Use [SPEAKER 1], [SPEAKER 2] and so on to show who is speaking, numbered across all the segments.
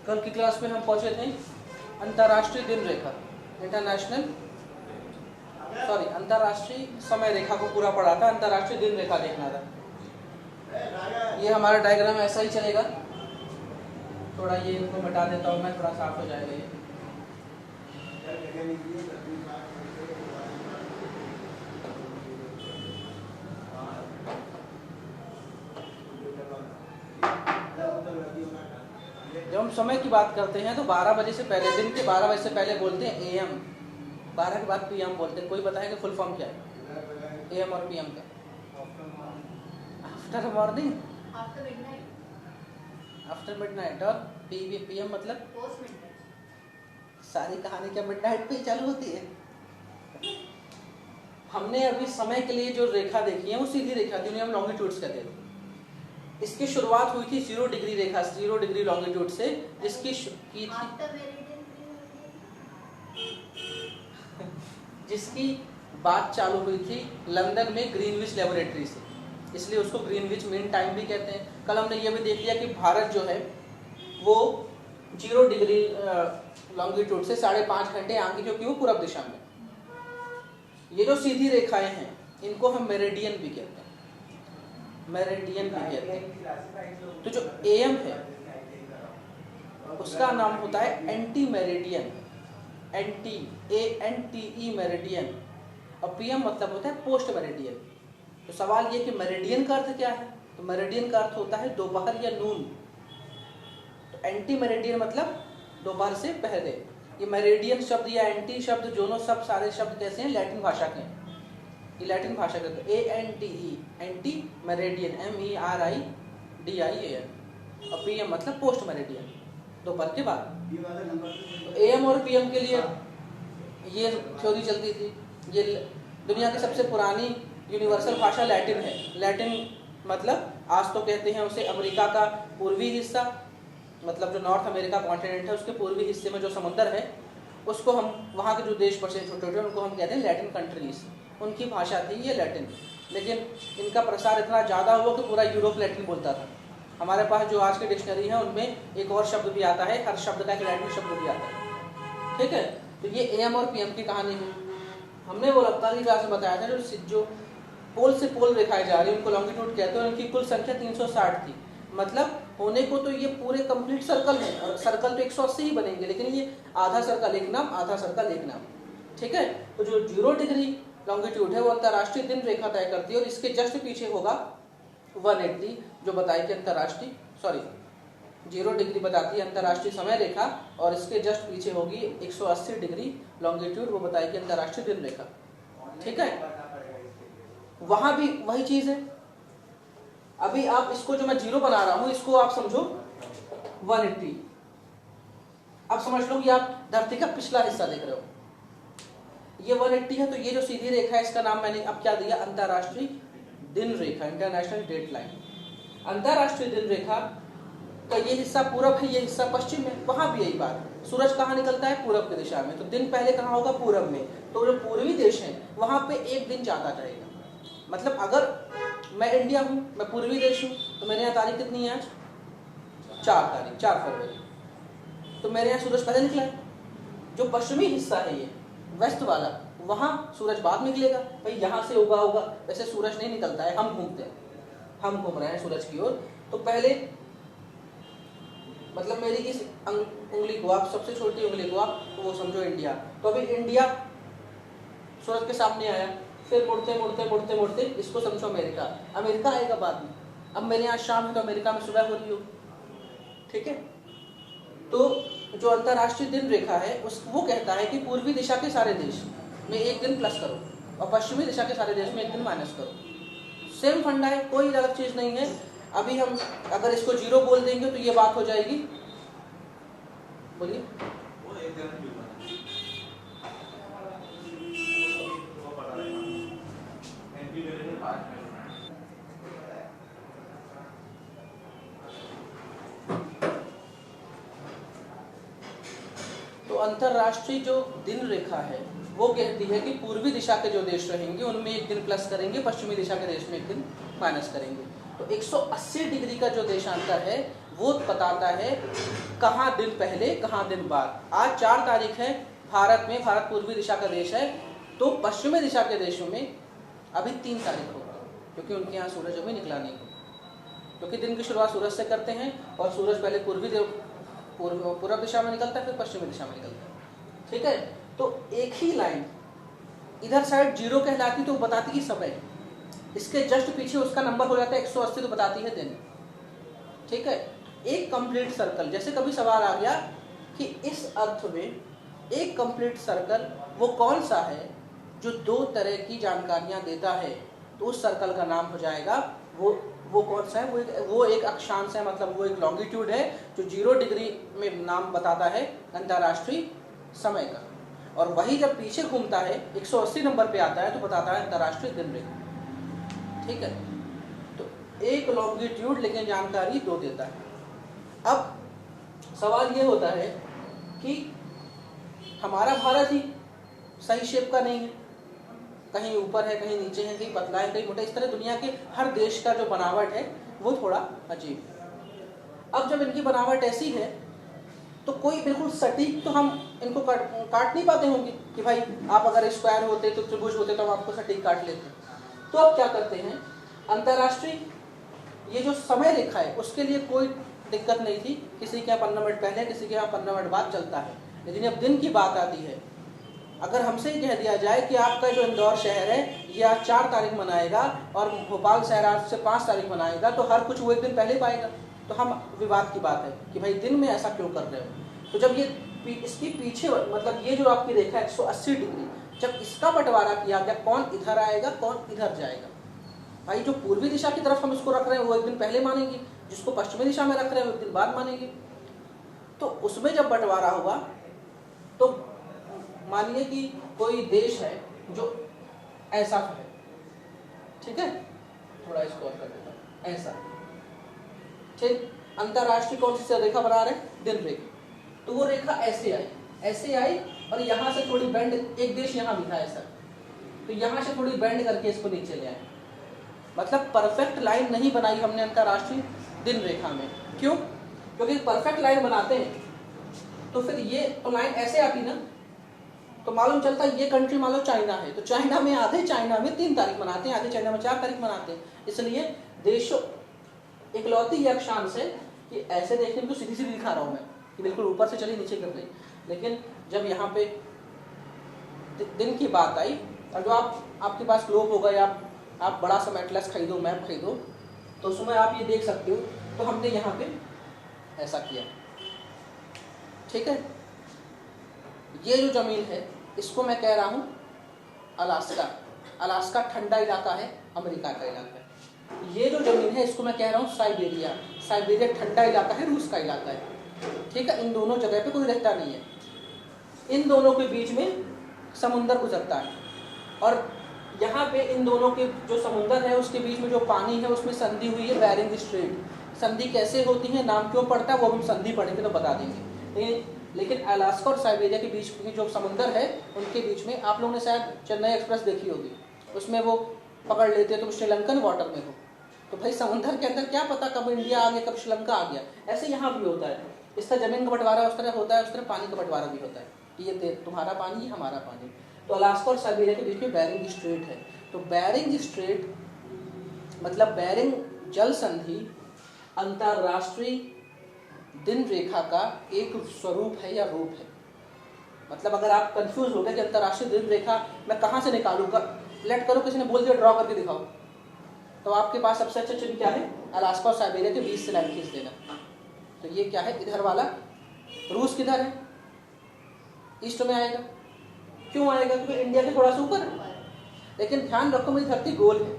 [SPEAKER 1] कल की क्लास में हम पहुंचे थे अंतर्राष्ट्रीय दिन रेखा, अंतर्राष्ट्रीय समय रेखा को पूरा पढ़ा था, अंतर्राष्ट्रीय दिन रेखा देखना था। ये हमारा डायग्राम ऐसा ही चलेगा, थोड़ा ये इनको मिटा देता हूँ मैं, थोड़ा साफ हो जाएगा ये। जब हम समय की बात करते हैं तो 12 बजे से पहले, दिन के 12 बजे से पहले बोलते हैं एएम, 12 के बाद पीएम बोलते हैं। कोई बताएगा फुल फॉर्म क्या है एएम और पीएम का? After morning, after midnight. और पीएम मतलब
[SPEAKER 2] पोस्ट मिडनाइट।
[SPEAKER 1] सारी कहानी क्या मिडनाइट पे ही चालू होती है? हमने अभी समय के लिए जो रेखा देखी है वो सीधी रेखा थी, उन्हें हम लॉन्गिट्यूड्स कहते हैं। इसकी शुरुआत हुई थी 0 डिग्री रेखा, 0 डिग्री लॉन्गिट्यूड से, जिसकी की थी जिसकी बात चालू हुई थी लंदन में ग्रीनविच लेबोरेटरी से, इसलिए उसको ग्रीनविच मीन टाइम भी कहते हैं। कल हमने ये भी देख लिया कि भारत जो है वो 0 डिग्री लॉन्गिट्यूड से 5.5 घंटे आगे, क्योंकि वो पूरब दिशा में। ये जो सीधी रेखाएं हैं इनको हम मेरिडियन भी कहते हैं, मेरिडियन भी कहते हैं। तो जो एएम है उसका नाम होता है एंटी मेरिडियन, ANTE मेरिडियन, और पीएम मतलब होता है पोस्ट मेरिडियन। तो सवाल ये कि मेरिडियन का अर्थ क्या है? तो मेरिडियन का अर्थ होता है दोपहर या नून। तो एंटी मेरिडियन मतलब दोपहर से पहले। ये मेरिडियन शब्द या एंटी शब्द, दोनों सब सारे शब्द कैसे हैं? लैटिन भाषा के हैं, ये लैटिन भाषा के। तो ANTE एंटी मेरिडियन, MERIDIAN, और पीएम मतलब पोस्ट मेरिडियन, दोपहर के बाद। तो एएम और पीएम के लिए ये थ्योरी चलती थी। ये दुनिया की सबसे पुरानी यूनिवर्सल भाषा लैटिन है। लैटिन मतलब आज तो कहते हैं उसे अमेरिका का पूर्वी हिस्सा, मतलब जो नॉर्थ अमेरिका कॉन्टिनेंट है उसके पूर्वी हिस्से में जो समुद्र है उसको हम, वहाँ के जो देश बसे छोटे छोटे उनको हम कहते हैं लैटिन कंट्रीज, उनकी भाषा थी ये लैटिन। लेकिन इनका प्रसार इतना ज़्यादा हुआ कि पूरा यूरोप लैटिन बोलता था। हमारे पास जो आज की डिक्शनरी है उनमें एक और शब्द भी आता है, हर शब्द का एक लैटिन शब्द भी आता है, ठीक है। तो ये एएम और पीएम की कहानी है। हमने वो रफ्तार की क्लास में बताया था जो पोल से पोल रेखाएं जा रही है उनको लॉन्गिट्यूड कहते हैं। उनकी कुल संख्या 360 थी। मतलब होने को तो ये पूरे कंप्लीट सर्कल है, और सर्कल तो 180 ही बनेंगे, लेकिन ये आधा सर्कल एक नाम, आधा सर्कल एक नाम, ठीक है। तो जो 0 डिग्री लॉन्गिट्यूड है वो अंतर्राष्ट्रीय दिन रेखा तय करती है, और इसके जस्ट पीछे होगा 180 जो बताई कि अंतर्राष्ट्रीय 0 डिग्री बताती है अंतर्राष्ट्रीय समय रेखा, और इसके जस्ट पीछे होगी 180 डिग्री लॉन्गिट्यूड, वो बताएगी अंतर्राष्ट्रीय दिन रेखा, ठीक है। वहां भी वही चीज है। अभी आप इसको जो मैं 0 बना रहा हूं इसको आप समझो 180। अब समझ लो कि आप धरती का पिछला हिस्सा देख रहे हो, ये 180 है। तो ये जो सीधी रेखा है इसका नाम मैंने अब क्या दिया? अंतर्राष्ट्रीय दिन रेखा, इंटरनेशनल डेट लाइन। अंतर्राष्ट्रीय दिन रेखा का ये हिस्सा पूरब है, ये हिस्सा पश्चिम है। वहां भी यही बात, सूरज कहाँ निकलता है? पूरब की दिशा में। तो दिन पहले कहाँ होगा? पूरब में। तो जो पूर्वी देश है वहां पे एक दिन ज्यादा जाएगा। मतलब अगर मैं इंडिया हूँ, मैं पूर्वी देश हूँ, तो मेरे यहाँ तारीख कितनी है आज? 4 फरवरी। तो मेरे यहाँ सूरज पहले निकला है। जो पश्चिमी हिस्सा है ये वेस्ट वाला, वहां सूरज बाद में निकलेगा। भाई यहाँ से उगा होगा, वैसे सूरज नहीं निकलता है, हम घूमते हैं, हम घूम रहे हैं सूरज की ओर। तो पहले मतलब मेरी इस उंगली को आप, सबसे छोटी उंगली को आप वो समझो इंडिया। तो अभी इंडिया सूरज के सामने आया, फिर मुड़ते मुड़ते मुड़ते मुड़ते इसको समझो अमेरिका, अमेरिका आएगा बाद में। अब मेरे यहाँ शाम है तो अमेरिका में सुबह हो रही हो, ठीक है। तो जो अंतर्राष्ट्रीय दिन रेखा है वो कहता है कि पूर्वी दिशा के सारे देश में एक दिन प्लस करो, और पश्चिमी दिशा के सारे देश में एक दिन माइनस करो। सेम फंडा है, कोई अलग चीज नहीं है। अभी हम अगर इसको 0 बोल देंगे तो ये बात हो जाएगी, बोलिए। तो अंतरराष्ट्रीय जो दिन रेखा है वो कहती है कि पूर्वी दिशा के जो देश रहेंगे उनमें एक दिन प्लस करेंगे, पश्चिमी दिशा के देश में एक दिन माइनस करेंगे। तो 180 डिग्री का जो देशांतर है वो बताता है कहाँ दिन पहले कहाँ दिन बाद। आज 4 तारीख है, भारत में, भारत पूर्वी दिशा का देश है, तो पश्चिमी दिशा के देशों में अभी 3 तारीख होगी, क्योंकि उनके यहाँ सूरज अभी निकला नहीं होगा, क्योंकि दिन की शुरुआत सूरज से करते हैं और सूरज पहले पूर्व दिशा में निकलता है, फिर पश्चिमी दिशा में निकलता है। ठीक है, तो एक ही लाइन इधर साइड 0 कहलाती तो बताती है समय, इसके जस्ट पीछे उसका नंबर हो जाता है 180 तो बताती है दिन। ठीक है, एक कंप्लीट सर्कल, जैसे कभी सवाल आ गया कि इस अर्थ में एक कंप्लीट सर्कल वो कौन सा है जो 2 तरह की जानकारियां देता है, तो उस सर्कल का नाम हो जाएगा वो कौन सा है, वो एक अक्षांश है, मतलब वो एक लॉन्गिट्यूड है जो 0 डिग्री में नाम बताता है अंतर्राष्ट्रीय समय का, और वही जब पीछे घूमता है 180 नंबर पे आता है तो बताता है अंतर्राष्ट्रीय दिन रेखा। ठीक है, तो एक लॉन्गिट्यूड लेकिन जानकारी 2 देता है। अब सवाल ये होता है कि हमारा भारत ही सही शेप का नहीं है, कहीं ऊपर है, कहीं नीचे है, कहीं पतला है, कहीं मोटा, इस तरह दुनिया के हर देश का जो बनावट है वो थोड़ा अजीब है। अब जब इनकी बनावट ऐसी है तो कोई बिल्कुल सटीक तो हम इनको काट नहीं पाते होंगे कि भाई आप अगर स्क्वायर होते तो त्रिभुज होते तो हम आपको सटीक काट लेते। तो अब क्या करते हैं, अंतर्राष्ट्रीय ये जो समय रेखा है उसके लिए कोई दिक्कत नहीं थी, किसी के यहाँ 15 मिनट पहले, किसी के यहाँ 15 मिनट बाद चलता है, लेकिन अब दिन की बात आती है, अगर हमसे ही कह दिया जाए कि आपका जो इंदौर शहर है ये आज 4 तारीख मनाएगा और भोपाल शहर आज से 5 तारीख मनाएगा, तो हर कुछ वो एक दिन पहले पाएगा, तो हम विवाद की बात है कि भाई दिन में ऐसा क्यों कर रहे हो। तो जब ये इसकी पीछे मतलब ये जो आपकी रेखा 180 डिग्री, जब इसका बंटवारा किया गया कौन इधर आएगा कौन इधर जाएगा, भाई जो पूर्वी दिशा की तरफ हम इसको रख रहे हैं वो एक दिन पहले मानेंगे, जिसको पश्चिमी दिशा में रख रहे हैं वो एक दिन बाद मानेंगे। तो उसमें जब बंटवारा हुआ तो मानिए कि कोई देश है जो ऐसा है, ठीक है, थोड़ा इसको और कर देता हूं, ऐसा, ठीक, अंतरराष्ट्रीय कौन सी रेखा बना रहे हैं, दिन रेखा, तो वो रेखा ऐसे आई और यहाँ से थोड़ी बेंड, एक देश यहाँ भी था ऐसा, तो यहाँ से थोड़ी बेंड करके इसको नीचे ले आए, मतलब परफेक्ट लाइन नहीं बनाई हमने अंतरराष्ट्रीय दिन रेखा में। क्यों? क्योंकि परफेक्ट लाइन बनाते हैं तो फिर ये तो लाइन ऐसे आती ना, तो मालूम चलता ये कंट्री मान लो चाइना है, तो चाइना में आधे चाइना में 3 तारीख मनाते हैं, आधे चाइना में 4 तारीख मनाते हैं, इसलिए देशों इकलौती ये अक्षांश है कि ऐसे देखने में तो सीधी सीधी दिखा रहा हूँ मैं कि बिल्कुल ऊपर से चली नीचे गिर गई, लेकिन जब यहाँ पे दिन की बात आई और जो आपके पास ग्लोब होगा या आप बड़ा सा एटलस खरीदो, मैप खरीदो, तो उसमें आप ये देख सकते हो, तो हमने यहाँ पे ऐसा किया, ठीक है। ये जो जमीन है इसको मैं कह रहा हूँ अलास्का, अलास्का ठंडा इलाका है, अमेरिका का इलाका है। ये जो जमीन है इसको मैं कह रहा हूँ साइबेरिया, साइबेरिया ठंडा इलाका है, रूस का इलाका है, ठीक है। इन दोनों जगह पे कोई रहता नहीं है, इन दोनों के बीच में समुंदर गुजरता है, और यहाँ पे इन दोनों के जो समुंदर है उसके बीच में जो पानी है उसमें संधि हुई है बेरिंग स्ट्रेट। संधि कैसे होती है, नाम क्यों पड़ता है, वो हम संधि पढ़ेंगे तो बता देंगे। लेकिन अलास्का और साइबेरिया के बीच में जो समुंदर है उनके बीच में, आप लोगों ने शायद चेन्नई एक्सप्रेस देखी होगी, उसमें वो पकड़ लेते हैं, तुम श्रीलंकन वाटर में हो, तो भाई समुंदर के अंदर क्या पता कब इंडिया आ गया कब श्रीलंका आ गया। ऐसे यहाँ भी होता है, इस तरह जमीन का बंटवारा उस तरह होता है, उस तरह पानी का बंटवारा भी होता है, ये तुम्हारा पानी ये हमारा पानी। तो अलास्का और साइबेरिया के बीच में बेरिंग स्ट्रेट है, तो बेरिंग स्ट्रेट मतलब बेरिंग जल संधि अंतरराष्ट्रीय दिन रेखा का एक स्वरूप है या रूप है। मतलब अगर आप कंफ्यूज हो गए कि अंतरराष्ट्रीय दिन रेखा मैं कहाँ से निकालूंगा, लेट करो किसी ने बोल दिया ड्रॉ करके दिखाओ, तो आपके पास सबसे अच्छा चिन्ह क्या है, अलास्का और साइबेरिया के बीच से लाइन खींच देना। तो ये क्या है, इधर वाला रूस किधर है, ईस्ट में आएगा, क्यों आएगा, क्योंकि इंडिया के थोड़ा सा ऊपर है। लेकिन ध्यान रखो मेरी धरती गोल है,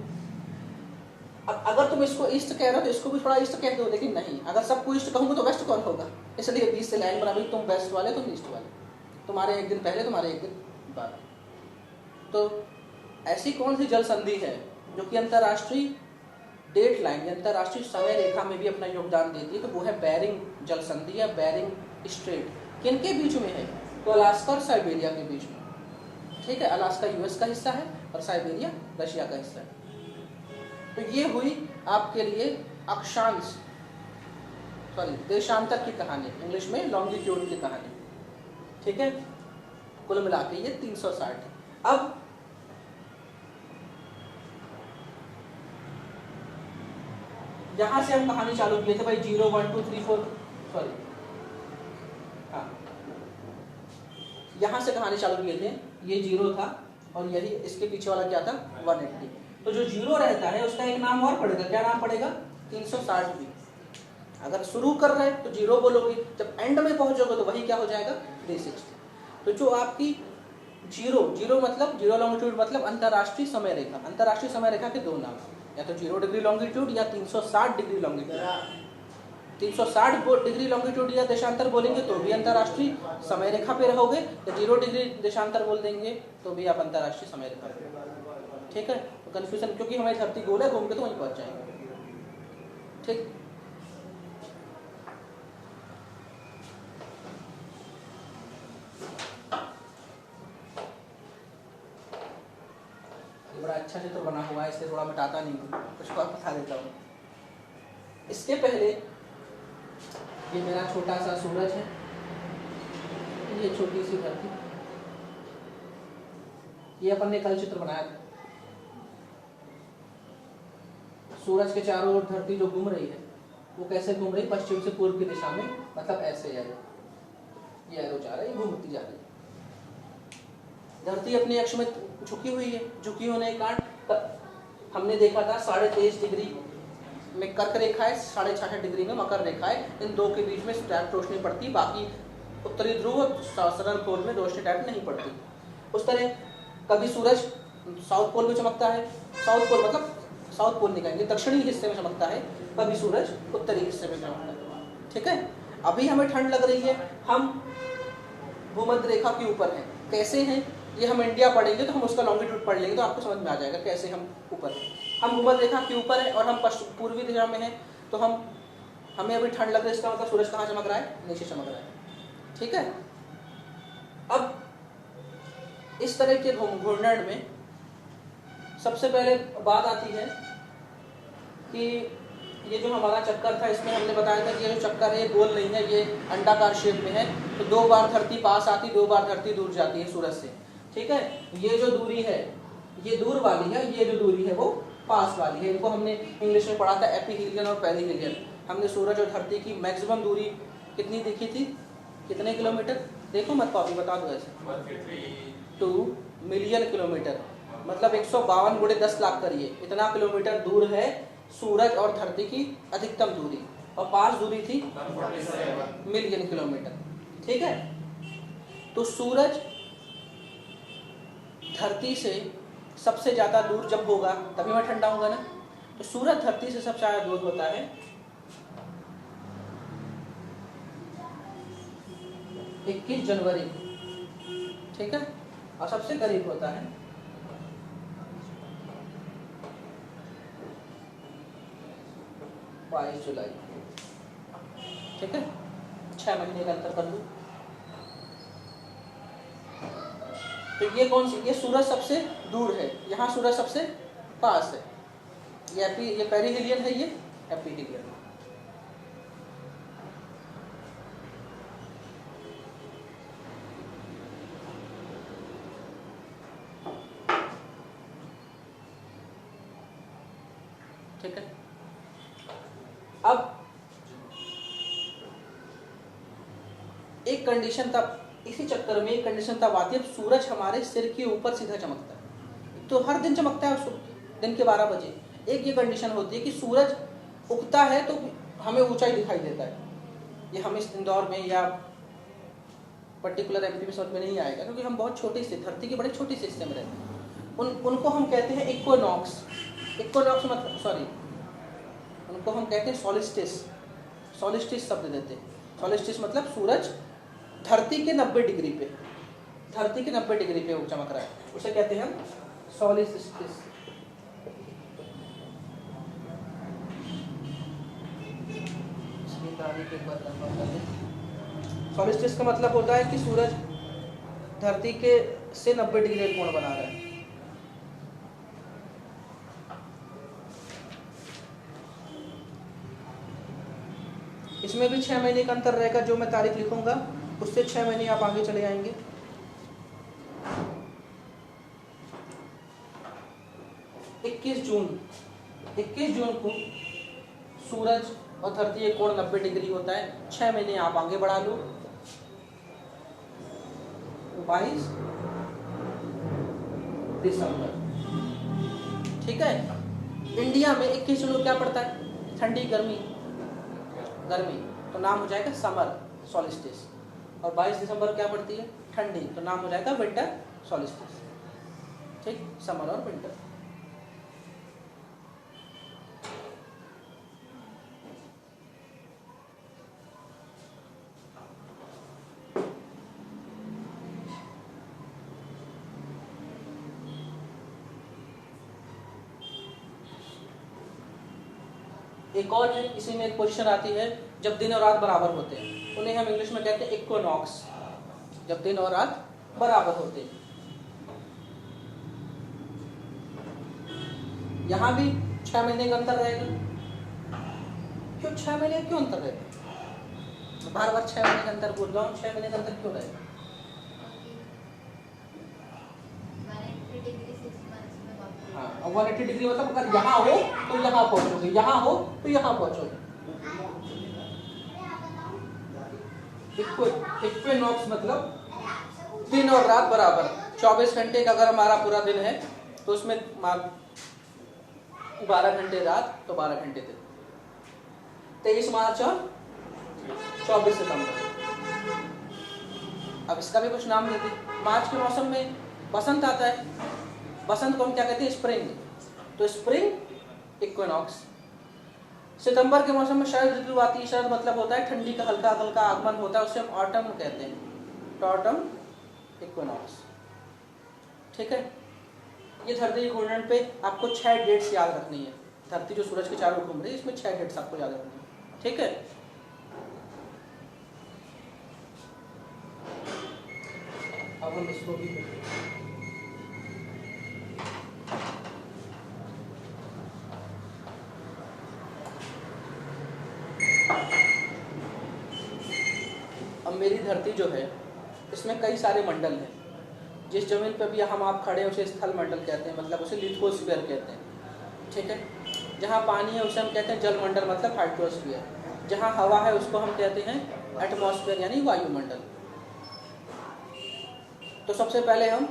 [SPEAKER 1] अब अगर तुम इसको ईस्ट कह रहे हो तो इसको भी थोड़ा ईस्ट कह दो, लेकिन नहीं, अगर सबको ईस्ट कहूंगा तो वेस्ट कौन होगा, इसलिए बीच से लाइन बना दी, तुम वेस्ट वाले तुम ईस्ट वाले, तुम्हारे एक दिन पहले तुम्हारे एक दिन बाद। तो ऐसी कौन सी जल संधि है जो कि अंतरराष्ट्रीय डेट लाइन, अंतरराष्ट्रीय समय रेखा में भी अपना योगदान देती है, तो वो है बेरिंग जल संधि या बेरिंग स्ट्रेट। किनके बीच में है, तो अलास्का और साइबेरिया के बीच में, ठीक है। अलास्का यूएस का हिस्सा है और साइबेरिया रशिया का हिस्सा है। तो ये हुई आपके लिए अक्षांश, सॉरी देशांतर की कहानी, इंग्लिश में लॉन्गिट्यूड की कहानी, ठीक है। कुल मिला के ये 360। अब यहां से हम कहानी चालू किए थे भाई 0 1 2 3 4, सॉरी हाँ, यहां से कहानी चालू किए थे। ये 0 था और यही इसके पीछे वाला क्या था 180। तो जो 0 रहता है उसका एक नाम और पड़ेगा, क्या नाम पड़ेगा 360 भी। अगर शुरू कर रहे हैं तो 0 बोलोगे, जब एंड में पहुंचोगे तो वही क्या हो जाएगा 360। तो जो आपकी 0 मतलब 0 लॉन्गिट्यूड मतलब अंतरराष्ट्रीय समय रेखा। अंतरराष्ट्रीय समय रेखा के दो नाम, या तो 0 डिग्री लॉन्गिट्यूड या 360 डिग्री लॉन्गिट्यूड। 360 डिग्री लॉन्गिट्यूड या देशांतर बोलेंगे तो भी अंतरराष्ट्रीय समय रेखा पे रहोगे, या 0 डिग्री देशांतर बोल देंगे तो भी आप अंतरराष्ट्रीय समय रेखा पे, ठीक है। तो कंफ्यूजन, क्योंकि हमारी धरती गोल है, घूम के तो वहीं पहुंच जाएंगे, ठीक। बड़ा अच्छा चित्र बना हुआ है, इसलिए थोड़ा मिटाता नहीं हूँ, कुछ और बता देता हूँ। इसके पहले ये मेरा छोटा सा सूरज है, ये छोटी सी धरती, ये अपन ने कल चित्र बनाया था। सूरज के चारों ओर धरती जो घूम रही है वो कैसे घूम रही, पश्चिम से पूर्व की दिशा में, मतलब ऐसे है, ये एरो जा रहा है, ये घूमती जा रही है। धरती अपने अक्ष में झुकी हुई है, झुकी होने के कारण हमने देखा था 23.5 डिग्री में कर्क रेखा है, 66.5 डिग्री में मकर रेखा है, इन दो के बीच में डायरेक्ट रोशनी पड़ती, बाकी उत्तरी ध्रुव और सदर्न पोल में रोशनी डायरेक्ट नहीं पड़ती। उस तरह कभी सूरज साउथ पोल में चमकता है, साउथ पोल मतलब साउथ पोल नहीं कहेंगे, दक्षिणी हिस्से में चमकता है, कभी सूरज उत्तरी हिस्से में चमकता है, ठीक है। अभी हमें ठंड लग रही है, हम भूमध्य रेखा के ऊपर हैं। कैसे हैं ये हम इंडिया पढ़ेंगे तो हम उसका लॉन्गिट्यूड पढ़ लेंगे तो आपको समझ में आ जाएगा कैसे हम ऊपर हैं। हम भूमध्य रेखा के ऊपर है और हम पूर्वी दिशा में हैं, तो हमें अभी ठंड लग रही है, इसका मतलब सूरज कहाँ चमक रहा है, नीचे चमक रहा है, ठीक है। अब इस तरह के घूर्णन में सबसे पहले बात आती है कि ये जो हमारा चक्कर था, इसमें हमने बताया था कि ये जो चक्कर है ये गोल नहीं है, ये अंडाकार शेप में है। तो 2 बार धरती पास आती, 2 बार धरती दूर जाती है सूरज से, ठीक है। ये जो दूरी है ये दूर वाली है, ये जो दूरी है वो पास वाली है। इनको हमने इंग्लिश में पढ़ा था एपीहीलियन और पेरीहीलियन। हमने सूरज और धरती की मैक्सिमम दूरी कितनी देखी थी, कितने किलोमीटर, देखो मत कॉपी बता दो ऐसे, 2 मिलियन किलोमीटर, मतलब 152 गुणे 10 लाख करिए, इतना किलोमीटर दूर है सूरज और धरती की अधिकतम दूरी, और पास दूरी थी मिलियन किलोमीटर, ठीक है। तो सूरज धरती से सबसे ज्यादा दूर जब होगा तभी मैं ठंडा होगा ना। तो सूरज धरती से सबसे ज्यादा दूर होता है 21 जनवरी, ठीक है, और सबसे करीब होता है 22 जुलाई, ठीक है। 6 महीने का अंतर कर लूं। तो ये कौन सी, ये सूरज सबसे दूर है, यहाँ सूरज सबसे पास है, ये पेरीहीलियन है, ये एपीहीलियन। ठीक है। अब एक कंडीशन तब, इसी चक्कर में एक कंडीशन तब आती है, सूरज हमारे सिर के ऊपर सीधा चमकता है, तो हर दिन चमकता है दिन के 12 बजे। एक ये कंडीशन होती है कि सूरज उगता है तो हमें ऊंचाई दिखाई देता है। ये हम इस इंदौर में या पर्टिकुलर एमपी में समझ में नहीं आएगा, क्योंकि हम बहुत छोटे से धरती के बड़े छोटे से हिस्से में रहते हैं। उनको हम कहते हैं इक्विनॉक्स। इक्विनॉक्स मतलब सॉरी, उनको हम कहते हैं सॉलिस्टिस। सॉलिस्टिस शब्द देते हैं। सॉलिस्टिस मतलब सूरज धरती के 90 डिग्री पे, धरती के 90 डिग्री पे वो चमक रहा है, उसे कहते हैं हम सॉलिस्टिस। सॉलिस्टिस का मतलब होता है कि सूरज धरती के से 90 डिग्री कोण बना रहा है। इसमें भी 6 महीने का अंतर रहेगा, जो मैं तारीख लिखूंगा उससे 6 महीने आप आगे चले जाएंगे। इक्कीस जून को सूरज और धरती का कोण 90 डिग्री होता है। 6 महीने आप आगे बढ़ा लो, 22 दिसंबर। ठीक है। इंडिया में 21 जून को क्या पड़ता है? ठंडी गर्मी, तो नाम हो जाएगा समर सॉलिस्टिस। और 22 दिसंबर क्या पड़ती है? ठंडी, तो नाम हो जाएगा विंटर सॉलिस्टिस। ठीक, समर और विंटर। एक और है, इसी में एक पोजीशन आती है जब दिन और रात बराबर होते हैं, उन्हें हम इंग्लिश में कहते हैं इक्विनॉक्स। जब दिन और रात बराबर होते हैं। यहाँ भी 6 महीने का अंतर रहेगा। क्यों 6 महीने क्यों अंतर रहेगा? बार बार 6 महीने का अंतर बोल रहा हूँ, 6 महीने का अंतर क्यों रहेगा? हाँ, 180 डिग्री मतलब अगर यहाँ हो तो यहाँ पहुँचोगे, यहाँ हो तो यहाँ पहुँचोगे। इक्विनॉक्स मतलब दिन और रात बराबर। 24 घंटे का अगर हमारा पूरा दिन है तो उसमें 12 घंटे रात, तो 12 घंटे दिन। 23 मार्च और 24 सितंबर। अब इसका भी कुछ नाम लेते। मार्च के मौसम में बसंत आता है, बसंत को हम क्या कहते हैं? स्प्रिंग, तो स्प्रिंग इक्विनॉक्स। सितंबर के मौसम में शरद ऋतु आती है। शरद मतलब होता है ठंडी का हल्का हल्का आगमन होता है, उसे हम ऑटम कहते हैं, तो ऑटम इक्विनॉक्स। ठीक है। ये धरती के घूर्णन पे आपको 6 डेट्स याद रखनी है। धरती जो सूरज के चारों ओर घूम रही है, इसमें 6 डेट्स आपको याद रखनी है। ठीक है। अब हम इसको भी मेरी धरती जो है इसमें कई सारे मंडल हैं। जिस जमीन पर भी हम आप खड़े हैं उसे स्थल मंडल कहते हैं, मतलब उसे लिथोस्फीयर कहते हैं। ठीक है। जहाँ पानी है उसे हम कहते हैं जल मंडल, मतलब हाइड्रोस्फीयर। जहाँ हवा है उसको हम कहते हैं एटमॉस्फेयर यानी वायुमंडल। तो सबसे पहले हम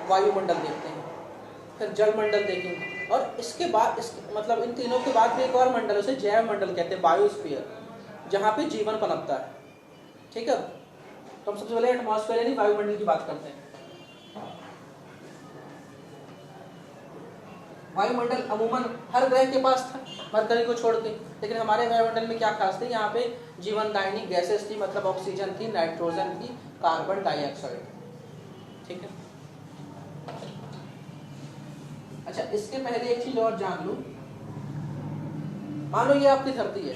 [SPEAKER 1] वायुमंडल देखते हैं, फिर जल मंडल देखेंगे, और इसके बाद मतलब इन तीनों के बाद भी एक और मंडल, उसे जैव मंडल कहते हैं, बायोस्फीयर, जहाँ पे जीवन पनपता है। ठीक है। तो हम सबसे पहले एटमॉस्फेयर यानी वायुमंडल की बात करते हैं। वायुमंडल अमूमन हर ग्रह के पास था, मरकरी को छोड़ के, लेकिन हमारे वायुमंडल में क्या खास थी? यहाँ पे जीवनदायिनी गैसेस थी, मतलब ऑक्सीजन थी, नाइट्रोजन थी, कार्बन डाइऑक्साइड। ठीक है। अच्छा, इसके पहले एक चीज और जान लो। मान लो ये आपकी धरती है।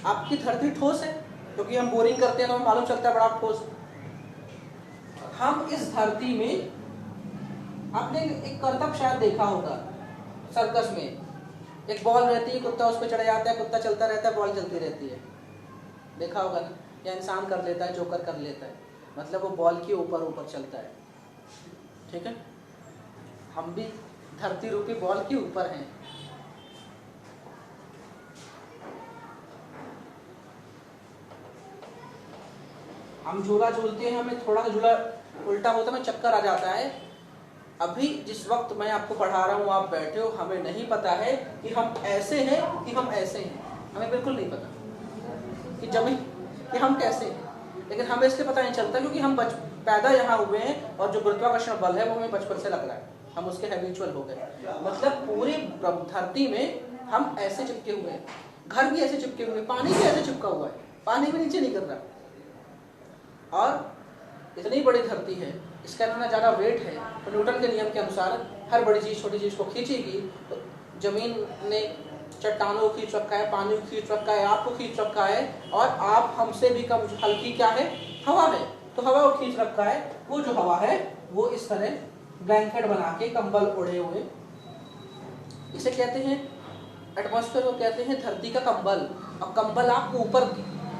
[SPEAKER 1] आपकी धरती ठोस है, क्योंकि हम बोरिंग करते हैं तो हमें मालूम चलता है बड़ा ठोस। हम इस धरती में, आपने एक करतब शायद देखा होगा सर्कस में, एक बॉल रहती है, कुत्ता उस पर चढ़ जाता है, कुत्ता चलता रहता है, बॉल चलती रहती है। देखा होगा ना? या इंसान कर लेता है, जोकर कर लेता है, मतलब वो बॉल के ऊपर ऊपर चलता है। ठीक है। हम भी धरती रूपी बॉल के ऊपर हैं। हम झूला झूलते हैं, हमें थोड़ा सा झूला उल्टा होता है, हमें चक्कर आ जाता है। अभी जिस वक्त मैं आपको पढ़ा रहा हूँ, आप बैठे हो, हमें नहीं पता है कि हम ऐसे हैं कि हम ऐसे हैं। हमें बिल्कुल नहीं पता कि जमीन कि हम कैसे हैं, लेकिन हमें इसलिए पता नहीं चलता क्योंकि हम पैदा यहाँ हुए हैं, और जो गुरुत्वाकर्षण बल है वो हमें बचपन से लग रहा है, हम उसके हैबिचुअल हो गए। मतलब पूरी धरती में हम ऐसे चिपके हुए हैं, घर भी ऐसे चिपके हुए हैं, पानी भी ऐसे चिपका हुआ है, पानी भी नीचे नहीं कर रहा। और इतनी बड़ी धरती है, इसका इतना ज़्यादा वेट है, तो न्यूटन के नियम के अनुसार हर बड़ी चीज़ छोटी चीज़ को खींचेगी। तो जमीन ने चट्टानों को खींच रखा है, पानी को खींच रखा है, आपको खींच रखा है, और आप हमसे भी कम हल्की क्या है? हवा है। तो हवा को खींच रखा है। वो जो हवा है वो इस तरह ब्लैंकेट बना के, कंबल ओढ़े हुए, इसे कहते हैं एटमॉस्फेयर को कहते हैं धरती का कंबल। अब कंबल आप ऊपर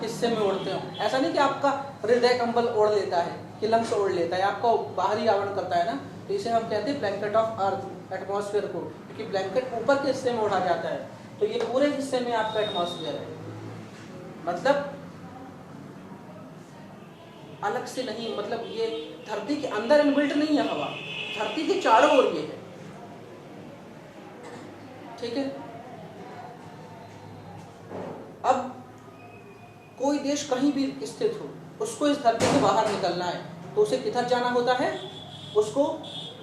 [SPEAKER 1] हिस्से में ओढ़ते हो, ऐसा नहीं कि आपका हृदय कंबल ओढ़ लेता है कि लंग्स ओढ़ लेता है, आपका बाहरी आवरण करता है ना, तो इसे हम कहते हैं ब्लैंकेट ऑफ अर्थ एटमॉस्फेयर को, क्योंकि ब्लैंकेट ऊपर के हिस्से में ओढ़ा जाता है। तो ये पूरे हिस्से में आपका एटमॉस्फेयर है, मतलब अलग से नहीं, मतलब ये धरती के अंदर इनबिल्ट नहीं है हवा, धरती के चारों ओर ये है, ठीक है। अब कोई देश कहीं भी स्थित हो, उसको इस धरती से बाहर निकलना है तो उसे किधर जाना होता है, उसको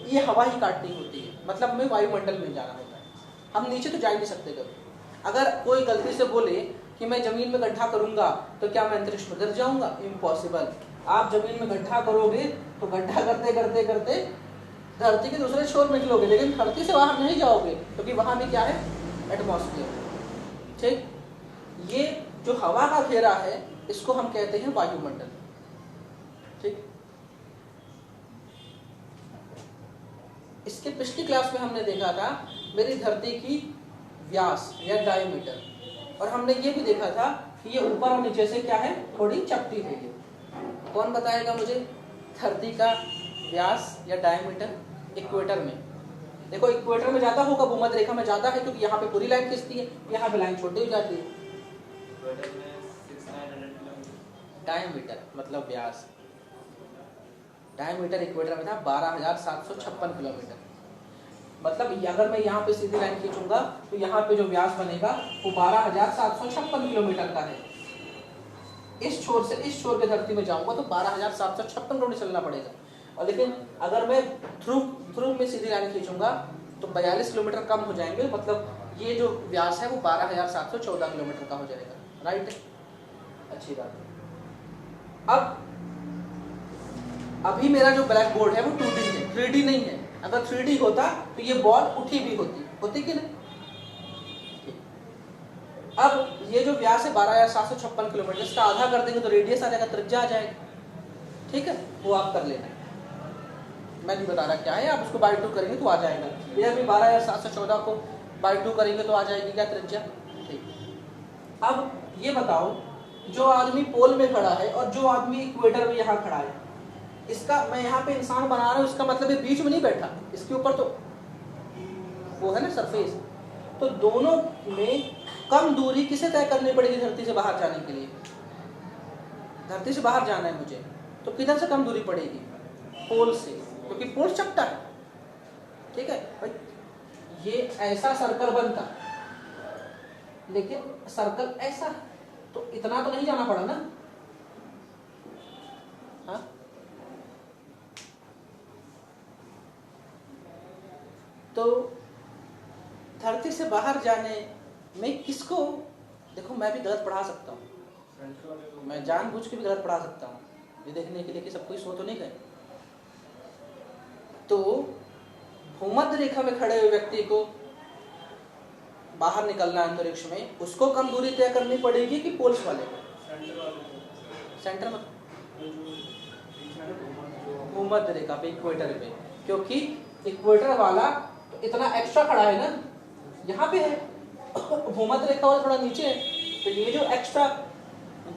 [SPEAKER 1] ये हवा ही काटनी होती है, मतलब हमें वायुमंडल में जाना होता है, हम नीचे तो जा ही नहीं सकते कभी। अगर कोई गलती से बोले कि मैं जमीन में गड्ढा करूंगा तो क्या मैं अंतरिक्ष में गिर जाऊंगा, इम्पॉसिबल। आप जमीन में गड्ढा करोगे तो गड्ढा करते करते करते धरती के दूसरे छोर में निकलोगे, लेकिन धरती से बाहर नहीं जाओगे, क्योंकि वहां भी क्या है, एटमॉस्फेयर, ठीक। ये जो हवा का घेरा है इसको हम कहते हैं वायुमंडल, ठीक। इसके पिछली क्लास में हमने देखा था मेरी धरती की व्यास या डायमीटर, और हमने ये भी देखा था कि ये ऊपर और नीचे से क्या है, थोड़ी चपटी है। ये कौन बताएगा मुझे धरती का व्यास या डायमीटर इक्वेटर में? देखो इक्वेटर में ज्यादा होगा, भूमध्य रेखा में ज्यादा है, क्योंकि यहाँ पे पूरी लाइन खिंचती है, यहाँ पे लाइन छोटी हो जाती है। डायमीटर मतलब व्यास, डायमीटर इक्वेटर में था 12,756 किलोमीटर, मतलब अगर मैं यहाँ पे सीधी लाइन खींचूंगा तो यहाँ पे जो व्यास बनेगा वो 12,756 किलोमीटर का है। इस छोर से इस छोर के धरती में जाऊंगा तो 12,756 किलोमीटर चलना पड़ेगा, और लेकिन अगर मैं ध्रुव में सीधी लाइन खींचूंगा तो 42 किलोमीटर कम हो जाएंगे, मतलब ये जो व्यास है वो 12,714 किलोमीटर का हो जाएगा, राइट। अच्छी बात है। अब अभी मेरा जो ब्लैक बोर्ड है वो 2D है, 3D नहीं है। अगर 3D होता तो ये बॉल उठी भी होती कि नहीं। अब ये जो व्यास है 12,756 किलोमीटर, इसका आधा कर देंगे तो रेडियस आ जाएगा, त्रिज्या आ जाएगा, ठीक है, वो आप कर लेना, मैं नहीं बता रहा क्या है, आप उसको बाई 2 करेंगे तो आ जाएगा। ये अभी 12,714 को बाई 2 करेंगे तो आ जाएगी क्या, त्रिज्या, ठीक। अब ये बताओ, जो आदमी पोल में खड़ा है और जो आदमी इक्वेटर में यहाँ खड़ा है, इसका मैं यहाँ पे इंसान बना रहा हूँ, इसका मतलब ये बीच में नहीं बैठा, इसके ऊपर तो वो है ना सरफेस, तो दोनों में कम दूरी किसे तय करनी पड़ेगी धरती से बाहर जाने के लिए? धरती से बाहर जाना है मुझे, तो किधर से कम दूरी पड़ेगी? पोल से, क्योंकि पोल चपटा है, ठीक है भाई। ये ऐसा सर्कल बनता, लेकिन सर्कल ऐसा है, तो इतना तो नहीं जाना पड़ा ना, हाँ? तो धरती से बाहर जाने में किसको, देखो मैं भी गलत पढ़ा सकता हूँ, मैं जानबूझ के भी गलत पढ़ा सकता हूँ, ये देखने के लिए कि सब कोई सो तो नहीं गए। तो भूमध्य रेखा में खड़े हुए व्यक्ति को बाहर निकलना अंतरिक्ष में, उसको कम दूरी तय करनी पड़ेगी कि पोल्स वाले को? सेंटर में, भूमध्य रेखा पे, इक्वेटर पे, क्योंकि इक्वेटर वाला तो इतना एक्स्ट्रा खड़ा है ना, यहाँ पे है, भूमध्य रेखा वाला थोड़ा नीचे है, तो ये जो एक्स्ट्रा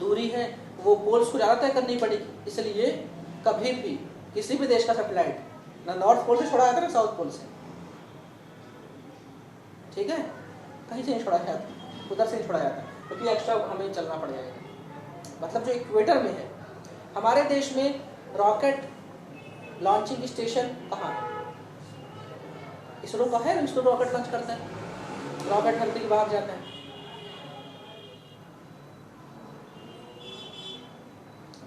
[SPEAKER 1] दूरी है वो पोल्स को ज्यादा तय करनी पड़ेगी। इसलिए कभी भी किसी भी देश का सैटेलाइट ना नॉर्थ पोल से छोड़ा जाता ना साउथ पोल से, ठीक है, कहीं से नहीं छोड़ा जाता, उधर से नहीं छोड़ा जाता, क्योंकि एक्स्ट्रा हमें चलना पड़ जाएगा। मतलब जो इक्वेटर में है, हमारे देश में रॉकेट लॉन्चिंग स्टेशन कहाँ है? इसरो का है, इसरो रॉकेट लॉन्च करता है, रॉकेट धरती के बाहर जाता है।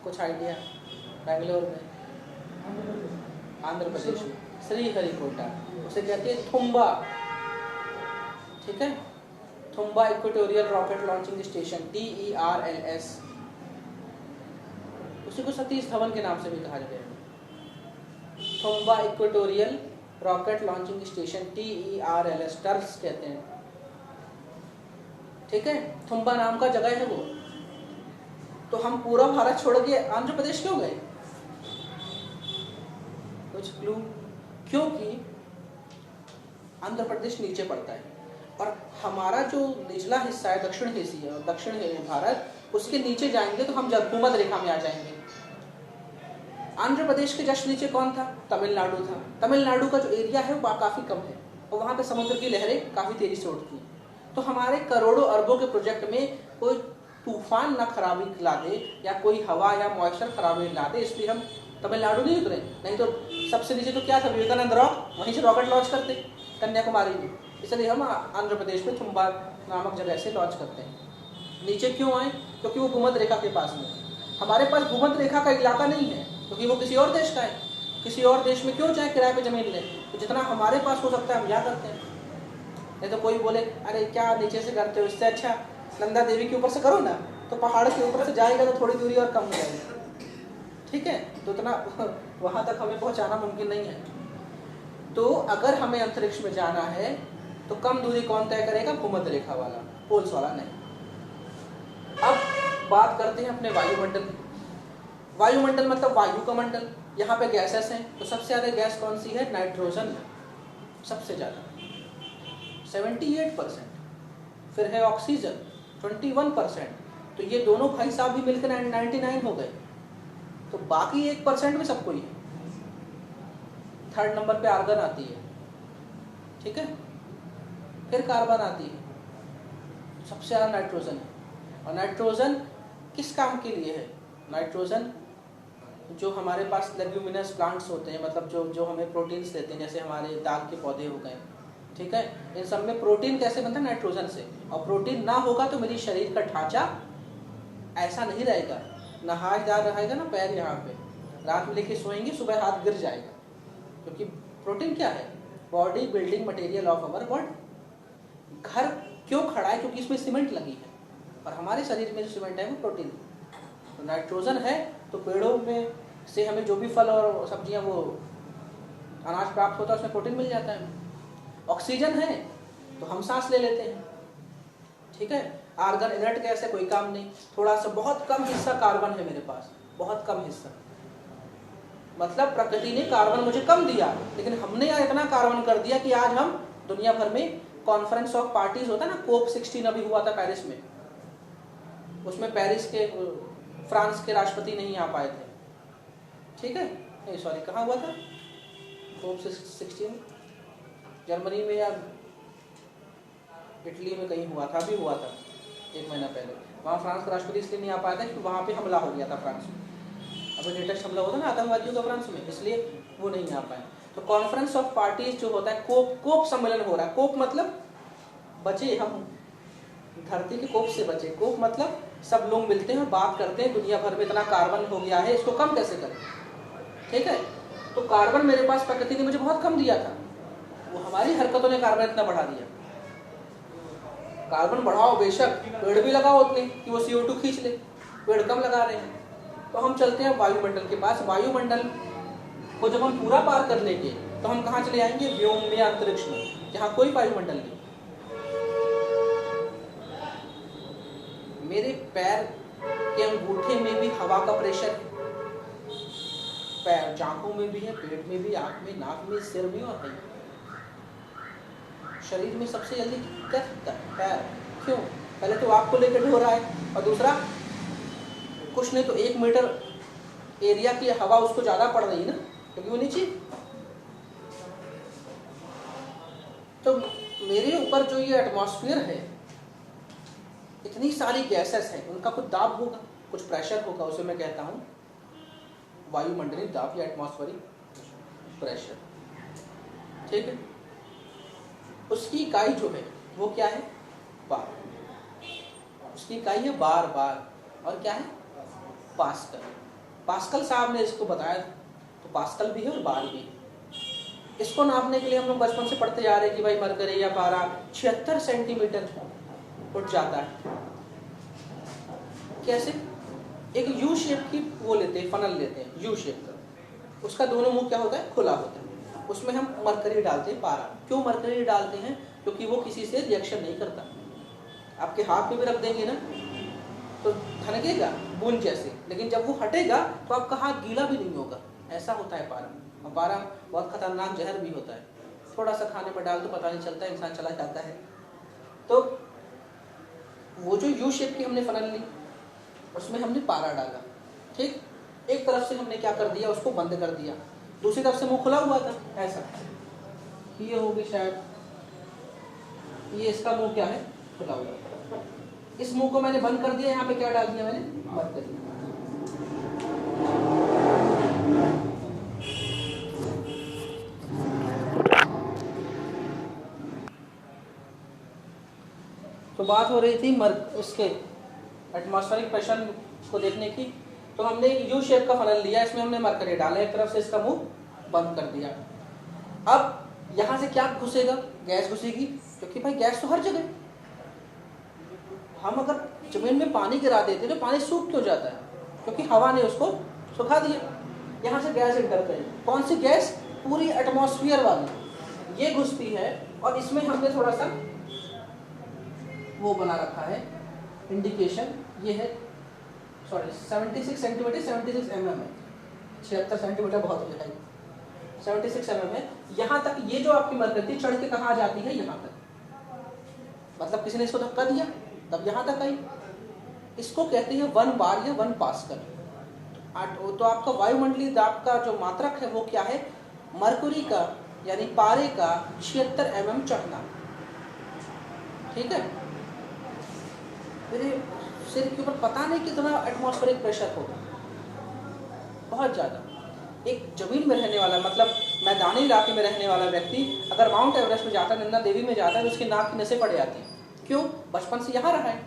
[SPEAKER 1] कुछ आइडिया? बेंगलोर में, आंध्र प्रदेश में श्रीहरिकोटा, उसे कहते हैं थुम्बा, ठीक है, Thumba equatorial rocket launching station, TERLS, उसी को सतीश धवन के नाम से भी कहा जाता है। Thumba equatorial rocket launching station, TERLS, टर्स कहते हैं, ठीक है, थुम्बा नाम का जगह है वो। तो हम पूरा भारत छोड़ के आंध्र प्रदेश क्यों गए? कुछ क्लू? क्योंकि आंध्र प्रदेश नीचे पड़ता है और हमारा जो निचला हिस्सा है दक्षिण एशिया, दक्षिण भारत, उसके नीचे जाएंगे तो हम भूमध्य रेखा में आ जाएंगे। आंध्र प्रदेश के जस्ट नीचे कौन था? तमिलनाडु था। तमिलनाडु का जो एरिया है वो काफ़ी कम है और वहाँ पे समुद्र की लहरें काफ़ी तेजी से उठती हैं। तो हमारे करोड़ों अरबों के प्रोजेक्ट में कोई तूफान ना खराबी ला दे या कोई हवा या मॉइस्चर खराबी ला दे, इसलिए हम तमिलनाडु नहीं उतरे। नहीं तो सबसे नीचे तो क्या था? विवेकानंद रॉक, वहीं से रॉकेट लॉन्च करते कन्याकुमारी में। इसलिए हम आंध्र प्रदेश में थुम्बा नामक जगह से लॉन्च करते हैं। नीचे क्यों आए? क्योंकि वो भूमध्य रेखा के पास में। हमारे पास भूमध्य रेखा का इलाका नहीं है क्योंकि वो किसी और देश का है। किसी और देश में क्यों चाहे किराए पे जमीन लें, तो जितना हमारे पास हो सकता है हम यहाँ करते हैं। नहीं तो कोई बोले अरे क्या नीचे से करते हो, इससे अच्छा नंदा देवी के ऊपर से करो ना, तो पहाड़ के ऊपर से जाएगा तो थोड़ी दूरी और कम हो जाएगी। ठीक है, तो इतना वहाँ तक हमें पहुँचाना मुमकिन नहीं है। तो अगर हमें अंतरिक्ष में जाना है तो कम दूरी कौन तय करेगा? भूमध्य रेखा वाला, पोल्स वाला नहीं। अब बात करते हैं अपने वायुमंडल। वायुमंडल मतलब वायु का मंडल। यहाँ पे गैसेस हैं, तो सबसे ज़्यादा गैस कौन सी है? नाइट्रोजन, सबसे ज़्यादा 78%। फिर है ऑक्सीजन 21%। तो ये दोनों भाई साहब भी मिलकर 99 हो गए। तो बाकी 1% में सब कोई है। थर्ड नंबर पे आर्गन आती है, ठीक है, फिर कार्बन आती है, सबसे ज़्यादा नाइट्रोजन है। और नाइट्रोजन किस काम के लिए है? नाइट्रोजन जो हमारे पास लेग्यूमिनस प्लांट्स होते हैं, मतलब जो हमें प्रोटीन्स देते हैं, जैसे हमारे दाल के पौधे हो गए, ठीक है, इन सब में प्रोटीन कैसे बनता है? नाइट्रोजन से। और प्रोटीन ना होगा तो मेरी शरीर का ढांचा ऐसा नहीं रहेगा, ना हाथदार रहेगा ना पैर, यहाँ पे रात में लेके सोएंगे सुबह हाथ गिर जाएगा। क्योंकि प्रोटीन क्या है? Body building material of our body. घर क्यों खड़ा है? क्योंकि इसमें सीमेंट लगी है, और हमारे शरीर में जो सीमेंट है वो प्रोटीन। तो नाइट्रोजन है तो पेड़ों में से हमें जो भी फल और सब्जियां वो अनाज प्राप्त होता है उसमें प्रोटीन मिल जाता है। ऑक्सीजन है तो हम सांस ले लेते हैं, ठीक है। आर्गन इनर्ट गैस है, कोई काम नहीं। थोड़ा सा बहुत कम हिस्सा कार्बन है मेरे पास, बहुत कम हिस्सा, मतलब प्रकृति ने कार्बन मुझे कम दिया, लेकिन हमने यार इतना कार्बन कर दिया कि आज हम दुनिया भर में कॉन्फ्रेंस ऑफ पार्टीज होता है ना, COP 16 अभी हुआ था पेरिस में, उसमें पेरिस के फ्रांस के राष्ट्रपति नहीं आ पाए थे, ठीक है, नहीं सॉरी कहाँ हुआ था? COP 16 जर्मनी में या इटली में कहीं हुआ था, अभी हुआ था 1 महीना पहले। वहाँ फ्रांस का राष्ट्रपति इसलिए नहीं आ पाया था क्योंकि वहाँ पे हमला हो गया था फ्रांस में, अभी लेटेस्ट हमला होता ना आतंकवादियों का फ्रांस में, इसलिए वो नहीं आ पाए। तो कॉन्फ्रेंस ऑफ पार्टीज जो होता है, कोप सम्मेलन हो रहा है। कोप मतलब बचे हम धरती के कोप से बचे। कोप मतलब सब लोग मिलते हैं और बात करते हैं, दुनिया भर में इतना कार्बन हो गया है, इसको कम कैसे करें, ठीक है। तो कार्बन मेरे पास प्रकृति ने मुझे बहुत कम दिया था, वो हमारी हरकतों ने कार्बन इतना बढ़ा दिया। कार्बन बढ़ाओ बेशक, पेड़ भी लगाओ उतने कि वो CO2 खींच ले, पेड़ कम लगा रहे हैं। तो हम चलते हैं वायुमंडल के पास। वायुमंडल को जब हम पूरा पार कर लेंगे तो हम कहाँ चले आएंगे? व्योम में, अंतरिक्ष में, जहाँ कोई वायुमंडल नहीं। मेरे पैर के अंगूठे में भी हवा का प्रेशर है, पैर आंखों में भी है, पेट में भी, आंख में, नाक में, सिर में और कहीं। शरीर में सबसे जल्दी क्या थकता है? पैर। क्यों? पहले तो आपको लेकर ढो रहा है, और दूसरा कुछ नहीं तो 1 मीटर एरिया की हवा उसको ज्यादा पड़ रही है ना, क्योंकि वो नीचे। तो मेरे ऊपर जो ये एटमॉस्फेयर है, इतनी सारी गैसेस हैं, उनका कुछ दाब होगा, कुछ प्रेशर होगा, उसे मैं कहता हूँ वायुमंडलीय दाब या एटमॉस्फेरिक प्रेशर, ठीक है। उसकी इकाई जो है वो क्या है? बार। उसकी इकाई है बार। और क्या है? पास्कल। पास्कल साहब ने इसको बताया, तो पास्कल भी है और बार भी है। इसको नापने के लिए हम लोग बचपन से पढ़ते जा रहे हैं कि भाई मरकरी या पारा 76 सेंटीमीटर उठ जाता है। कैसे? एक यू शेप की वो लेते हैं, फनल लेते हैं यू शेप का, उसका दोनों मुंह क्या होता है? खुला होता है। उसमें हम मरकरी डालते हैं, पारा। क्यों मरकरी डालते हैं? क्योंकि वो किसी से रिएक्शन नहीं करता। आपके हाथ में भी रख देंगे ना तो धनकेगा बूंद जैसे, लेकिन जब वो हटेगा तो आपका हाथ गीला भी नहीं होगा, ऐसा होता है पारा। और पारा बहुत खतरनाक जहर भी होता है, थोड़ा सा खाने में डाल तो पता नहीं चलता, इंसान चला जाता है, तो वो जो यू शेप की हमने फनल ली, उसमें हमने पारा डाला, ठीक। एक तरफ से हमने क्या कर दिया, उसको बंद कर दिया, दूसरी तरफ से मुंह खुला हुआ था ऐसा, ये होगी शायद, ये इसका मुंह क्या है, खुला हुआ। इस मुंह को मैंने बंद कर दिया, यहाँ पे क्या डाल दिया मैंने, मरकरी। तो बात हो रही थी इसके एटमॉस्फेरिक प्रेशर को देखने की। तो हमने यू शेप का फनल लिया, इसमें हमने मरकरी डाला, एक तरफ से इसका मुंह बंद कर दिया। अब यहाँ से क्या घुसेगा, गैस घुसेगी, क्योंकि भाई गैस तो हर जगह। हम अगर जमीन में पानी गिरा देते तो पानी सूख क्यों जाता है, क्योंकि हवा ने उसको सुखा दिया। यहाँ से गैस इंटर करेगी, कौन सी गैस, पूरी एटमॉस्फेयर वाली, ये घुसती है। और इसमें हमने थोड़ा सा वो बना रखा है इंडिकेशन, ये है सॉरी 76 सेंटीमीटर, 76 mm है, 76 सेंटीमीटर बहुत हो जाएगी, 76 mm है। यहाँ तक ये जो आपकी मरकरी चढ़ के कहाँ जाती है, यहाँ तक, मतलब किसी ने इसको धक्का दिया तब यहाँ तक आई। इसको कहते हैं 1 बार या 1 पास्कल। तो आपका वायुमंडलीय दाब का जो मात्रक है वो क्या है, मरकरी का यानी पारे का 76 mm चढ़ना, ठीक है। मेरे सिर के ऊपर पता नहीं कितना एटमॉस्फेरिक प्रेशर होगा, बहुत ज़्यादा। एक जमीन में रहने वाला, मतलब मैदानी इलाके में रहने वाला व्यक्ति अगर माउंट एवरेस्ट में जाता है, नंदा देवी में जाता है, तो उसकी नाक की नसें फट जाती हैं। क्यों, बचपन से यहाँ रहा है,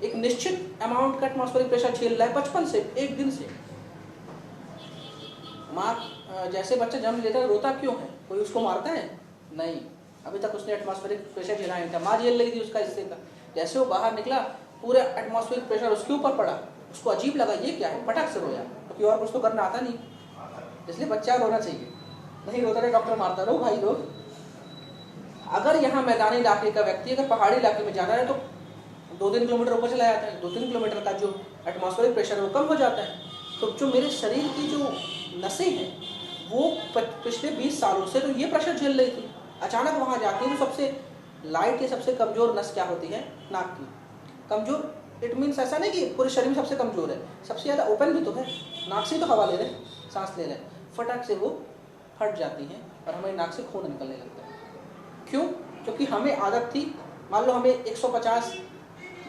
[SPEAKER 1] एक निश्चित अमाउंट का एटमॉस्फेरिक प्रेशर झेल रहा है बचपन से, एक दिन से। माँ जैसे बच्चा जन्म लेता है रोता क्यों है, कोई उसको मारता है नहीं, अभी तक उसने एटमॉस्फेरिक प्रेशर झेला नहीं था, माँ झेल रही थी उसका हिस्से का। जैसे वो बाहर निकला, पूरा एटमॉस्फेरिक प्रेशर उसके ऊपर पड़ा, उसको अजीब लगा ये क्या है, फटक से रोया, क्योंकि और कुछ तो करना आता नहीं, इसलिए बच्चा रोना चाहिए, नहीं रोता तो डॉक्टर मारता, रो भाई रो। अगर यहाँ मैदानी इलाके का व्यक्ति अगर पहाड़ी इलाके में जाना है तो 2-3 किलोमीटर ऊपर चला जाता है, 2-3 किलोमीटर का जो एटमॉस्फेरिक प्रेशर वो कम हो जाता है। तो जो मेरे शरीर की जो नसें हैं वो पिछले 20 सालों से तो ये प्रेशर झेल रही थी, अचानक वहाँ जाती है तो सबसे लाइट या सबसे कमज़ोर नस क्या होती है, नाक की। कमज़ोर इट मीन्स ऐसा नहीं कि पूरे शरीर में सबसे कमज़ोर है, सबसे ज़्यादा ओपन भी तो है, नाक से तो हवा ले रहे, सांस ले रहे, फटाक से वो फट जाती हैं और हमारी नाक से खून निकलने लगता है। क्यों, क्योंकि हमें आदत थी, मान लो हमें 150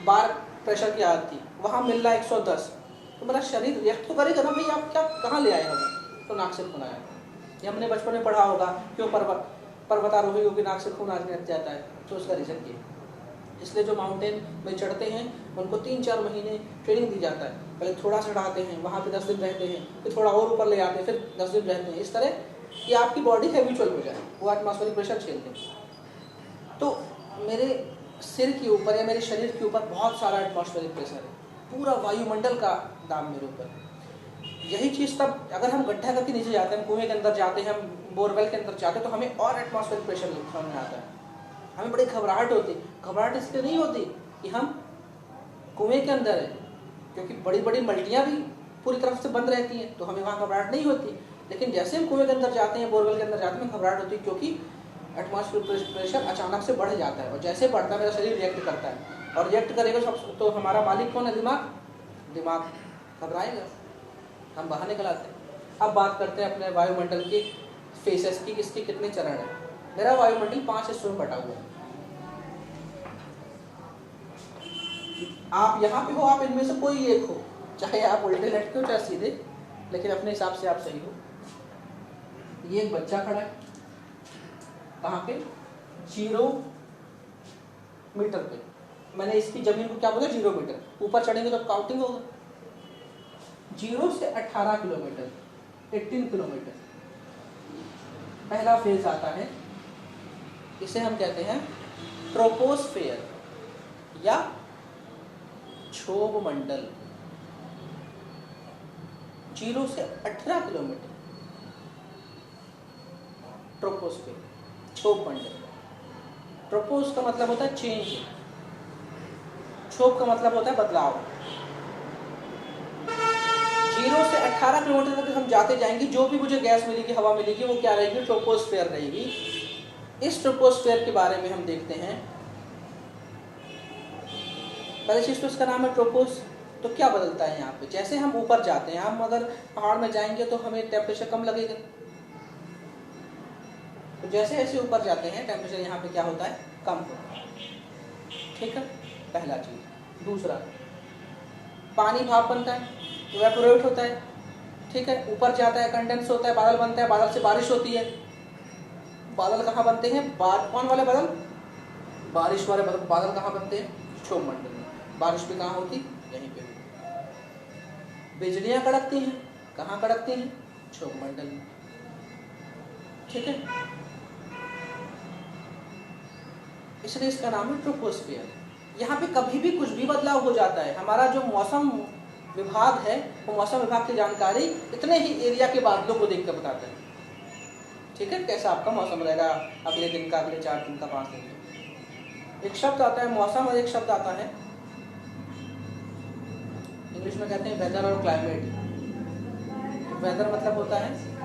[SPEAKER 1] बार प्रेशर की आदत थी, वहाँ मिल रहा है 110, तो मेरा शरीर रिएक्ट तो करेगा ना, भाई आप क्या कहाँ ले आए हमें, तो नाक से खून आया। ये हमने बचपन में पढ़ा होगा, क्यों पर्वतारोही होगी नाक से खून आने लग जाता है, तो उसका रीज़न ये। इसलिए जो माउंटेन में चढ़ते हैं उनको 3-4 महीने ट्रेनिंग दी जाता है, पहले थोड़ा सा चढ़ाते हैं, वहाँ पे 10 दिन रहते हैं, फिर थोड़ा और ऊपर ले आते हैं, फिर 10 दिन रहते हैं, इस तरह कि आपकी बॉडी हैबिचुअल हो जाए, वो एटमॉस्फेरिक प्रेशर झेल ले। तो मेरे सिर के ऊपर या मेरे शरीर के ऊपर बहुत सारा एटमॉस्फेरिक प्रेशर है, पूरा वायुमंडल का दाब मेरे ऊपर। यही चीज़ तब अगर हम गड्ढा करके नीचे जाते हैं, हम कुएं के अंदर जाते हैं, हम बोरवेल के अंदर जाते हैं, तो हमें और एटमॉस्फेरिक प्रेशर सामने आता है, हमें बड़ी घबराहट होती। घबराहट इसलिए नहीं होती कि हम कुएं के अंदर हैं, क्योंकि बड़ी बड़ी मल्टियाँ भी पूरी तरफ से बंद रहती हैं, तो हमें वहाँ घबराहट नहीं होती। लेकिन जैसे हम कुएं के अंदर जाते हैं, बोरवेल के अंदर जाते हैं, घबराहट होती है, क्योंकि एटमॉस्फेरिक प्रेशर अचानक से बढ़ जाता है, और जैसे बढ़ता है मेरा शरीर रिएक्ट करता है, और रिएक्ट करेगा सब, तो हमारा मालिक कौन है, दिमाग घबराएगा, हम बाहर निकल आते हैं। अब बात करते हैं अपने वायुमंडल की फेसेस की, इसके कितने चरण हैं। मेरा वायुमंडल 5 हिस्सों में बटा हुआ है। आप यहाँ पे हो, आप इनमें से कोई एक हो, चाहे आप उल्टे लटके हो चाहे सीधे, लेकिन अपने हिसाब से आप सही हो। ये एक बच्चा खड़ा है, कहाँ पे, 0 मीटर पे। मैंने इसकी जमीन को क्या बोला, 0 मीटर। ऊपर चढ़ेंगे तो काउंटिंग होगा। 0 से 18 किलोमीटर, 18 किलोमीटर पहला फेज आता है, इसे हम कहते हैं ट्रोपोस्फेयर या क्षोभ मंडल। 0 से 18 किलोमीटर ट्रोपोस्फेयर, क्षोभ मंडल। ट्रोपोस का मतलब होता है चेंज, क्षोभ का मतलब होता है बदलाव। 0 से 18 किलोमीटर तक हम जाते जाएंगे, जो भी मुझे गैस मिलेगी, हवा मिलेगी, वो क्या रहेगी, ट्रोपोस्फेयर रहेगी। इस ट्रोपोस्फेयर के बारे में हम देखते हैं पहली चीज़ तो इसका नाम है ट्रोपोस। तो क्या बदलता है यहाँ पे, जैसे हम ऊपर जाते हैं, हम अगर पहाड़ में जाएंगे तो हमें टेम्परेचर कम लगेगा, तो जैसे जैसे ऊपर जाते हैं टेम्परेचर यहाँ पे क्या होता है, कम होता है। ठीक है, पहला चीज़। दूसरा, पानी भाप बनता है, इवेपोरेट होता है। ठीक है, ऊपर जाता है, कंडेंस होता है, बादल बनता है, बादल से बारिश होती है। बादल कहाँ बनते हैं, कौन वाले बादल, बारिश वाले बादल कहाँ बनते हैं, क्षोभ मंडल में। बारिश भी कहाँ होती, यहीं पे। बिजलियां कड़कती हैं, कहाँ कड़कती हैं, क्षोभ मंडल में। ठीक है, इसलिए इसका नाम है ट्रोपोस्फियर। यहाँ पे कभी भी कुछ भी बदलाव हो जाता है। हमारा जो मौसम विभाग है, वो मौसम विभाग की जानकारी इतने ही एरिया के बादलों को देख कर बताता है। ठीक है, कैसा आपका मौसम रहेगा अगले दिन का, अगले 4 दिन का, 5 दिन का। एक शब्द आता है मौसम और एक शब्द आता है, इंग्लिश में कहते हैं वेदर और क्लाइमेट। वेदर मतलब होता है